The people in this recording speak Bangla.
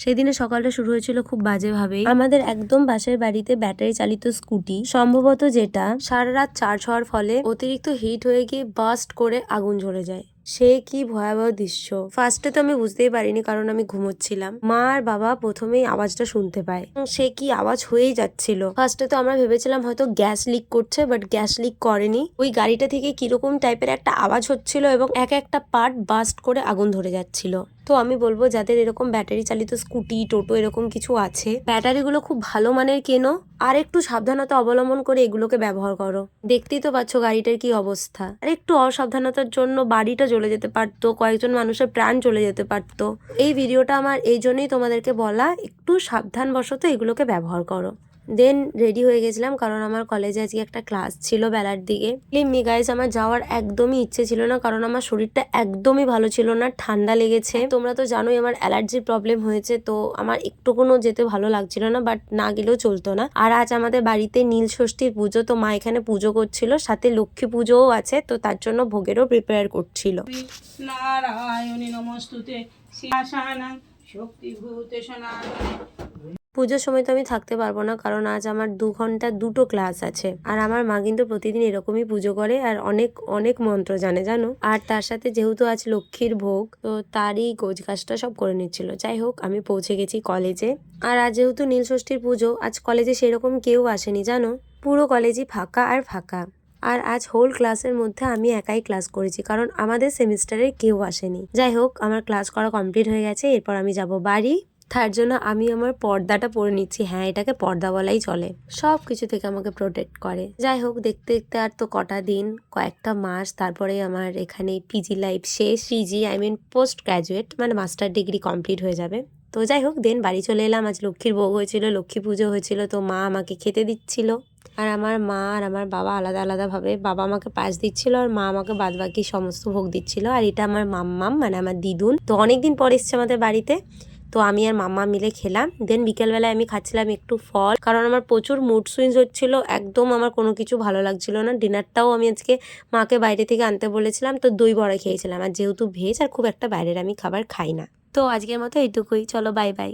সেদিনে সকালটা শুরু হয়েছিল খুব বাজেভাবেই। আমাদের একদম পাশের বাড়িতে ব্যাটারি চালিত স্কুটি, সম্ভবত যেটা সারা রাত চার্জ হওয়ার ফলে অতিরিক্ত হিট হয়ে গিয়ে বাস্ট করে আগুন জ্বলে যায়। সে কি ভয়াবহ দৃশ্য। ফার্স্টে তো আমি বুঝতেই পারিনি, কারণ আমি ঘুমোচ্ছিলাম। মা আর বাবা প্রথমেই আওয়াজটা শুনতে পায়। সে কি আওয়াজ হয়েই যাচ্ছিল। ফার্স্টে তো আমরা ভেবেছিলাম হয়তো গ্যাস লিক করছে, বাট গ্যাস লিক করেনি। ওই গাড়িটা থেকে কিরকম টাইপের একটা আওয়াজ হচ্ছিল এবং এক একটা পার্ট বাস্ট করে আগুন ধরে যাচ্ছিল। তো আমি বলবো যাদের এরকম ব্যাটারি চালিত স্কুটি, টোটো এরকম কিছু আছে, ব্যাটারিগুলো খুব ভালো মানের কেনো, আর একটু সাবধানতা অবলম্বন করে এগুলোকে ব্যবহার করো। দেখতেই তো পাচ্ছ গাড়িটার কি অবস্থা। আর একটু অসাবধানতার জন্য বাড়িটা জ্বলে যেতে পারতো, কয়েকজন মানুষের প্রাণ চলে যেতে পারতো। এই ভিডিওটা আমার এই জন্যই তোমাদেরকে বলা, একটু সাবধানবশত এগুলোকে ব্যবহার করো। দেন রেডি হয়ে গেছিলাম, কারণ আমার কলেজে আজকে একটা ক্লাস ছিল বেলার দিকে। এমনি গাইজ আমার যাওয়ার একদমই ইচ্ছে ছিল না, কারণ আমার শরীরটা একদমই ভালো ছিল না, ঠান্ডা লেগেছে। তোমরা তো জানোই আমার অ্যালার্জির প্রবলেম হয়েছে, তো আমার একটুকুনো যেতে ভালো লাগছিল না, বাট না গেলেও চলতো না। আর আজ আমাদের বাড়িতে নীল ষষ্ঠীর পুজো, তো মা এখানে পুজো করছিল, সাথে লক্ষ্মী পুজোও আছে, তো তার জন্য ভোগেরও প্রিপেয়ার করছিল। নারায়ণী নমস্তুতে শিবাশানাং শক্তিভূতে সনাতনে। পুজোর সময় তো আমি থাকতে পারবো না, কারণ আজ আমার 2 ঘন্টা দুটো ক্লাস আছে। আর আমার মা কিন্তু প্রতিদিন এরকমই পুজো করে, আর অনেক অনেক মন্ত্র জানে জানো। আর তার সাথে যেহেতু আজ লক্ষ্মীর ভোগ, তো তারই গোছ গাছটা সব করে নিচ্ছিল। যাই হোক, আমি পৌঁছে গেছি কলেজে। আর আজ যেহেতু নীল ষষ্ঠীর পুজো, আজ কলেজে সেরকম কেউ আসেনি জানো, পুরো কলেজই ফাঁকা আর ফাঁকা। আর আজ হোল ক্লাসের মধ্যে আমি একাই ক্লাস করেছি, কারণ আমাদের সেমিস্টারে কেউ আসেনি। যাই হোক, আমার ক্লাস করা কমপ্লিট হয়ে গেছে, এরপর আমি যাব বাড়ি। তার জন্য আমি আমার পর্দাটা পরে নিচ্ছি। হ্যাঁ, এটাকে পর্দা বলাই চলে, সব কিছু থেকে আমাকে প্রোটেক্ট করে। যাই হোক, দেখতে দেখতে আর তো কটা দিন, কয়েকটা মাস, তারপরে আমার এখানে পিজি লাইফ শেষ। PG I mean post graduate, মানে মাস্টার ডিগ্রি কমপ্লিট হয়ে যাবে। তো যাই হোক, দেন বাড়ি চলে এলাম। আজ লক্ষ্মীর ভোগ হয়েছিল, লক্ষ্মী পুজো হয়েছিল, তো মা আমাকে খেতে দিচ্ছিল। আর আমার মা আর আমার বাবা আলাদা আলাদা ভাবে, বাবা আমাকে পায়েস দিচ্ছিল আর মা আমাকে বাদ বাকি সমস্ত ভোগ দিচ্ছিল। আর এটা আমার মাম্মাম, মানে আমার দিদুন, তো অনেকদিন পর এসছে আমাদের বাড়িতে। তো আমি আর মাম্মা মিলে খেলাম। দেন বিকেলবেলায় আমি খাচ্ছিলাম একটু ফল, কারণ আমার প্রচুর মুড সুইংস হচ্ছিল, একদম আমার কোনো কিছু ভালো লাগছিল না। ডিনারটাও আমি আজকে মাকে বাইরে থেকে আনতে বলেছিলাম, তো দই বড়া খেয়েছিলাম। আর যেহেতু ভেজ, আর খুব একটা বাইরের আমি খাবার খাই না। তো আজকের মতো এইটুকুই, চলো বাই বাই।